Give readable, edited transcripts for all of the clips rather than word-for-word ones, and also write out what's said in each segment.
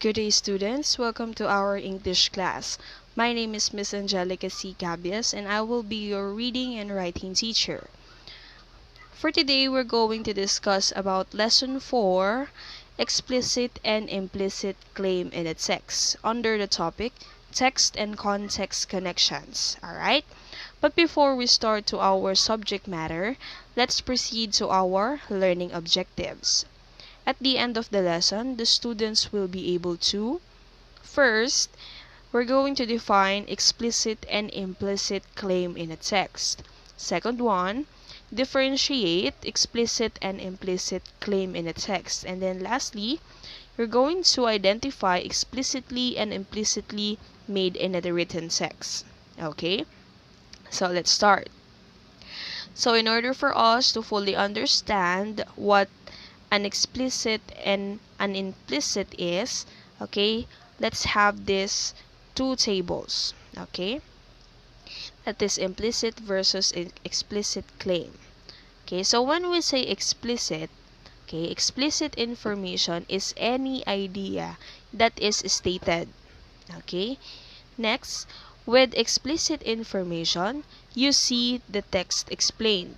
Good day, students. Welcome to our English class. My name is Miss Angelica C. Cabias, and I will be your reading and writing teacher. For today, we're going to discuss about Lesson 4, Explicit and Implicit Claim in a Text, under the topic, Text and Context Connections. Alright? But before we start to our subject matter, let's proceed to our learning objectives. At the end of the lesson, the students will be able to, first, we're going to define explicit and implicit claim in a text. Second one, differentiate explicit and implicit claim in a text. And then lastly, you're going to identify explicitly and implicitly made in a written text. Okay? So let's start. So in order for us to fully understand what an explicit and an implicit is, okay, let's have these two tables, okay, that is implicit versus explicit claim. Okay, so when we say explicit, okay, explicit information is any idea that is stated. Okay, next, with explicit information, you see the text explained.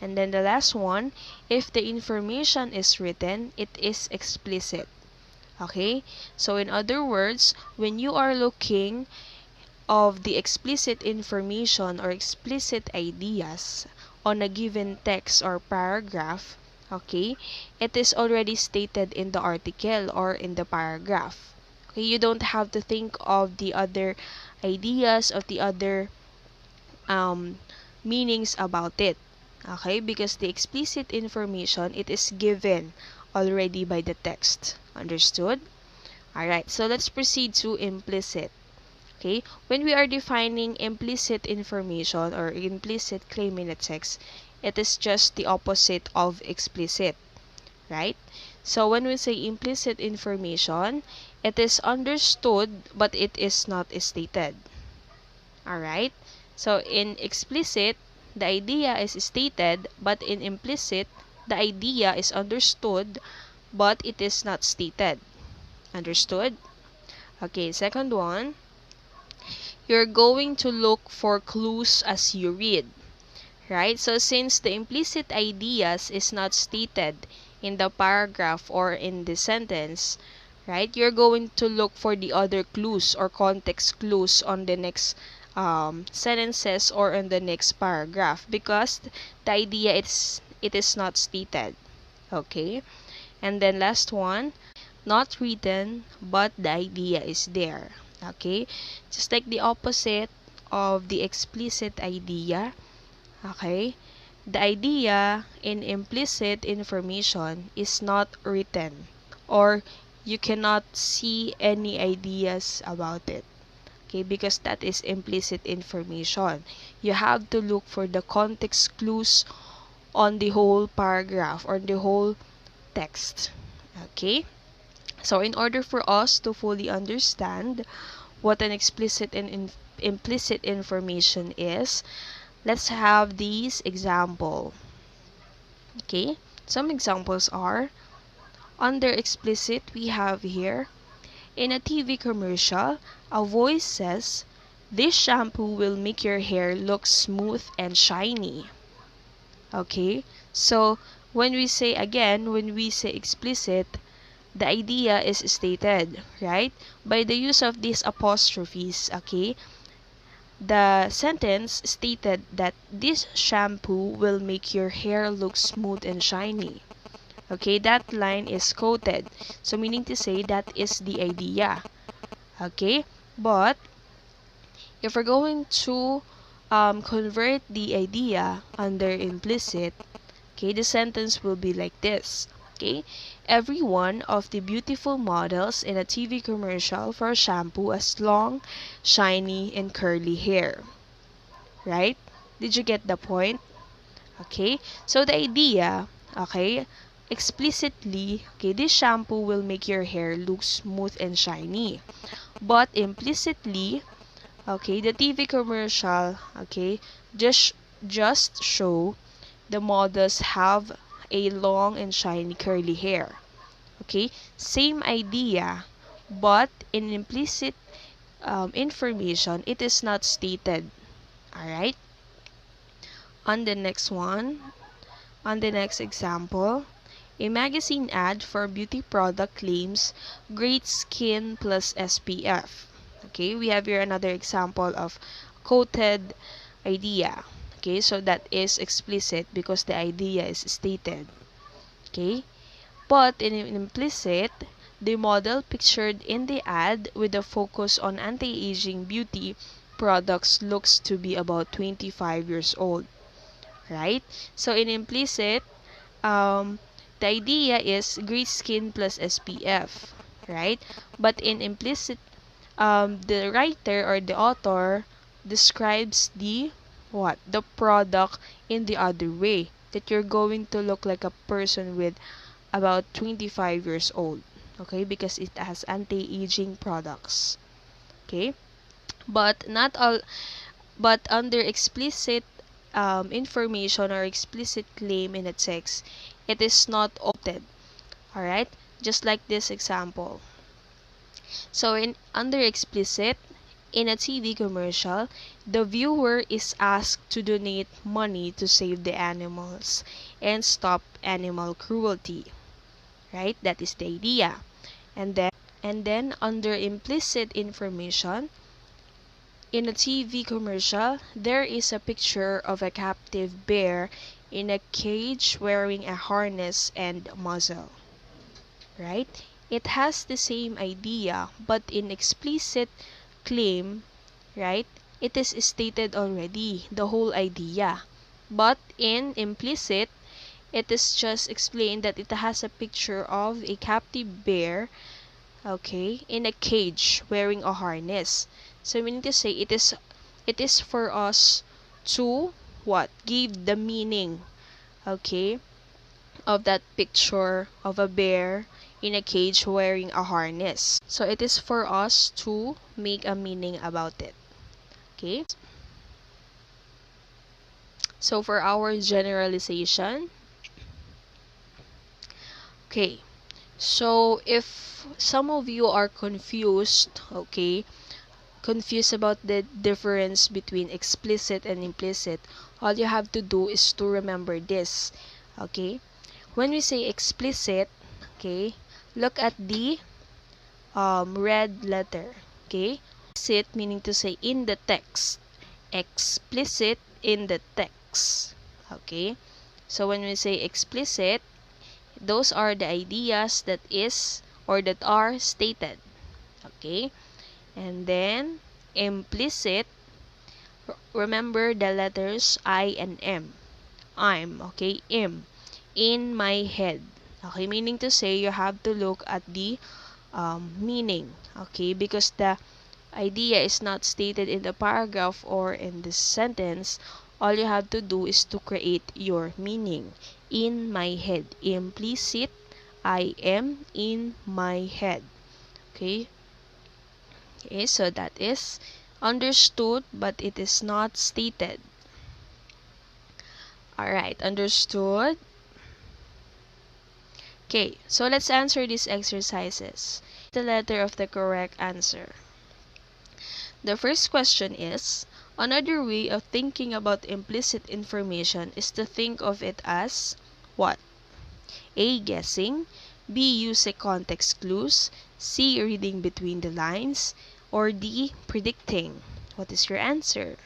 And then the last one, if the information is written, it is explicit. Okay? So in other words, when you are looking of the explicit information or explicit ideas on a given text or paragraph, okay, it is already stated in the article or in the paragraph. Okay, you don't have to think of the other ideas, of the other meanings about it. Okay, because the explicit information, it is given already by the text. Understood? Alright, so let's proceed to implicit. Okay, when we are defining implicit information or implicit claim in a text, it is just the opposite of explicit. Right? So when we say implicit information, it is understood but it is not stated. Alright? So in explicit, the idea is stated, but in implicit, the idea is understood, but it is not stated. Understood? Okay, second one, you're going to look for clues as you read. Right? So since the implicit ideas is not stated in the paragraph or in the sentence, right, you're going to look for the other clues or context clues on the next sentences or in the next paragraph, because the idea it is not stated. Okay, and then last one, not written but the idea is there. Okay, just like the opposite of the explicit idea. Okay, the idea in implicit information is not written, or you cannot see any ideas about it. Okay, because that is implicit information. You have to look for the context clues on the whole paragraph or the whole text. Okay, so in order for us to fully understand what an explicit and implicit information is, let's have these example. Okay, some examples are, under explicit, we have here, in a TV commercial, a voice says, "This shampoo will make your hair look smooth and shiny." Okay, so when we say explicit, the idea is stated, right? By the use of these apostrophes, okay? The sentence stated that this shampoo will make your hair look smooth and shiny. Okay, that line is quoted. So meaning to say that is the idea. Okay, but if we're going to convert the idea under implicit, okay, the sentence will be like this. Okay, every one of the beautiful models in a TV commercial for shampoo has long, shiny, and curly hair. Right? Did you get the point? Okay, so the idea, okay, explicitly, okay, this shampoo will make your hair look smooth and shiny. But implicitly, okay, the TV commercial, okay, just show the models have a long and shiny curly hair. Okay, same idea, but in implicit information, it is not stated. Alright? On the next one, on the next example, a magazine ad for beauty product claims great skin plus SPF. Okay, we have here another example of quoted idea. Okay, so that is explicit because the idea is stated. Okay, but in implicit, the model pictured in the ad with a focus on anti-aging beauty products looks to be about 25 years old. Right? So in implicit, the idea is great skin plus SPF, right? But in implicit, the writer or the author describes the what? The product in the other way. That you're going to look like a person with about 25 years old. Okay? Because it has anti-aging products. Okay? But not all, but under explicit information or explicit claim in a text, it is not opted. Alright? Just like this example. So in under explicit, in a TV commercial, the viewer is asked to donate money to save the animals and stop animal cruelty. Right? That is the idea. And then under implicit information, in a TV commercial, there is a picture of a captive bear in a cage wearing a harness and muzzle. Right? It has the same idea, but in explicit claim, right, it is stated already, the whole idea. But in implicit, it is just explained that it has a picture of a captive bear, okay, in a cage wearing a harness. So we need to say it is for us to what? Give the meaning, okay, of that picture of a bear in a cage wearing a harness. So it is for us to make a meaning about it. Okay? So for our generalization, okay. So if some of you are confused, okay, confused about the difference between explicit and implicit, all you have to do is to remember this. Okay? When we say explicit, okay, look at the red letter. Okay? Explicit meaning to say in the text. Explicit in the text. Okay? So when we say explicit, those are the ideas that is or that are stated. Okay? And then implicit, remember the letters I and M. I'm, okay? In my head. Okay, meaning to say you have to look at the meaning, okay, because the idea is not stated in the paragraph or in the sentence. All you have to do is to create your meaning. In my head. Implicit, I am in my head. Okay? Okay, so that is understood, but it is not stated. Alright, understood? Okay, so let's answer these exercises. The letter of the correct answer. The first question is, another way of thinking about implicit information is to think of it as what? A. Guessing, B. Using context clues, C. Reading between the lines, or D. Predicting. What is your answer?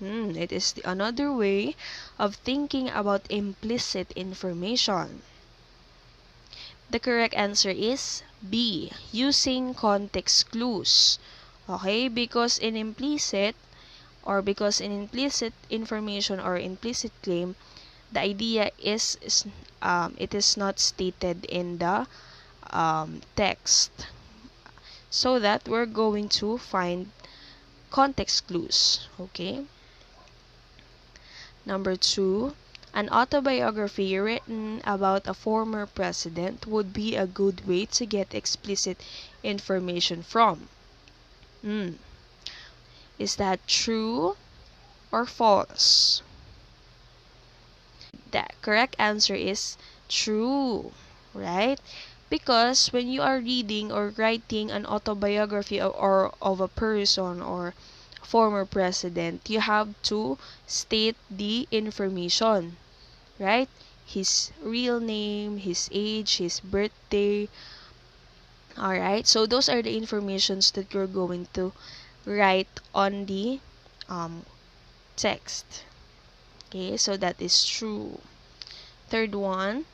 It is another way of thinking about implicit information. The correct answer is B. Using context clues. Okay, because in implicit information or implicit claim, the idea is it is not stated in the text. So that we're going to find context clues. Okay. Number 2, an autobiography written about a former president would be a good way to get explicit information from. Is that true or false? The correct answer is true. right? Because when you are reading or writing an autobiography of a person or former president, you have to state the information, right? His real name, his age, his birthday. Alright, so those are the informations that you're going to write on the um, text. Okay, so that is true. Third one,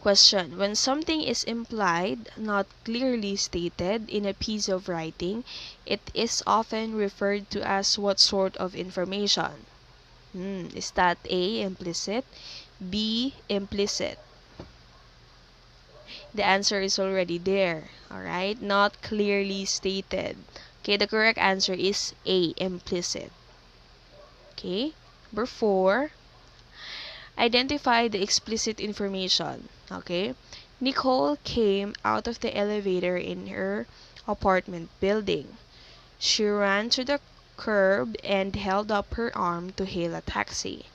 question. When something is implied, not clearly stated in a piece of writing, it is often referred to as what sort of information? Is that A, implicit, B, implicit? The answer is already there. Alright, not clearly stated. Okay, the correct answer is A, implicit. Okay, number 4, identify the explicit information. Okay, Nicole came out of the elevator in her apartment building. She ran to the curb and held up her arm to hail a taxi.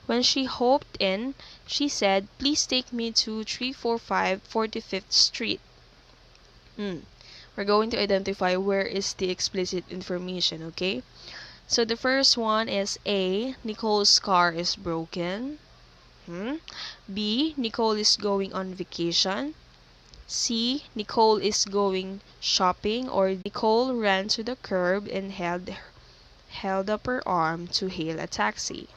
When she hopped in, she said, "Please take me to 345 45th Street." We're going to identify where is the explicit information, okay? So the first one is A, Nicole's car is broken. B, Nicole is going on vacation. C, Nicole is going shopping, or Nicole ran to the curb and held up her arm to hail a taxi.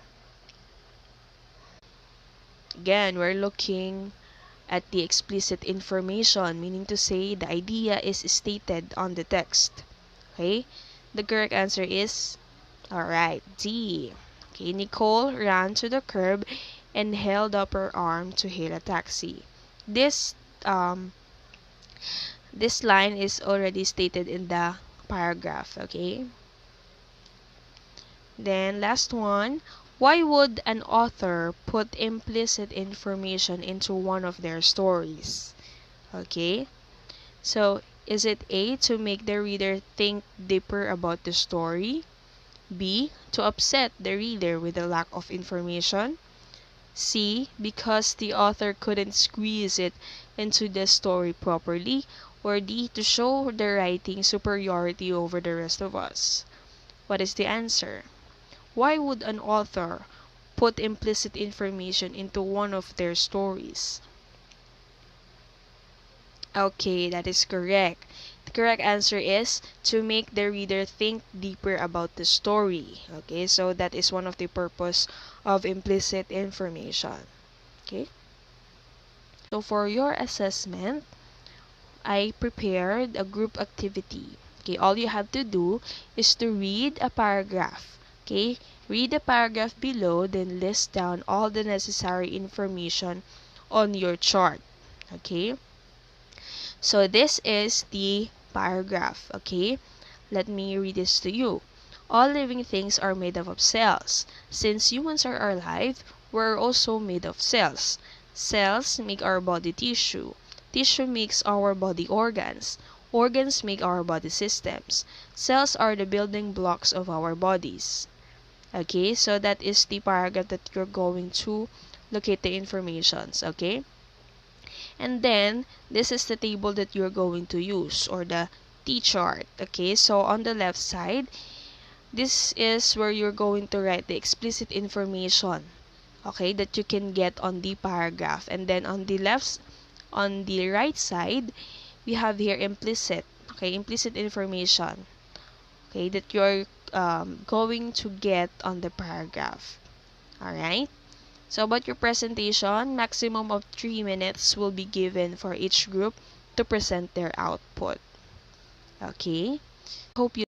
Again, we're looking at the explicit information, meaning to say the idea is stated on the text. Okay? The correct answer is, alright, D. Okay, Nicole ran to the curb and held up her arm to hail a taxi. This line is already stated in the paragraph, okay? Then last one, why would an author put implicit information into one of their stories? Okay? So, is it A, to make the reader think deeper about the story? B, to upset the reader with the lack of information? C, because the author couldn't squeeze it into the story properly? Or D, to show the writing superiority over the rest of us? What is the answer? Why would an author put implicit information into one of their stories? Okay, that is correct. The correct answer is to make the reader think deeper about the story. Okay, so that is one of the purpose of implicit information. Okay. So for your assessment, I prepared a group activity. Okay, all you have to do is to read a paragraph. Okay, read the paragraph below, then list down all the necessary information on your chart. Okay, so this is the paragraph. Okay, let me read this to you. All living things are made up of cells. Since humans are alive, we're also made of cells. Cells make our body tissue. Tissue makes our body organs. Organs make our body systems. Cells are the building blocks of our bodies. Okay, so that is the paragraph that you're going to locate the informations, okay? And then, this is the table that you're going to use, or the T-chart, okay? So, on the left side, this is where you're going to write the explicit information, okay, that you can get on the paragraph. And then, on the right side, we have here implicit, okay, implicit information, okay, that you're going to get on the paragraph. Alright? So about your presentation, maximum of 3 minutes will be given for each group to present their output. Okay? Hope you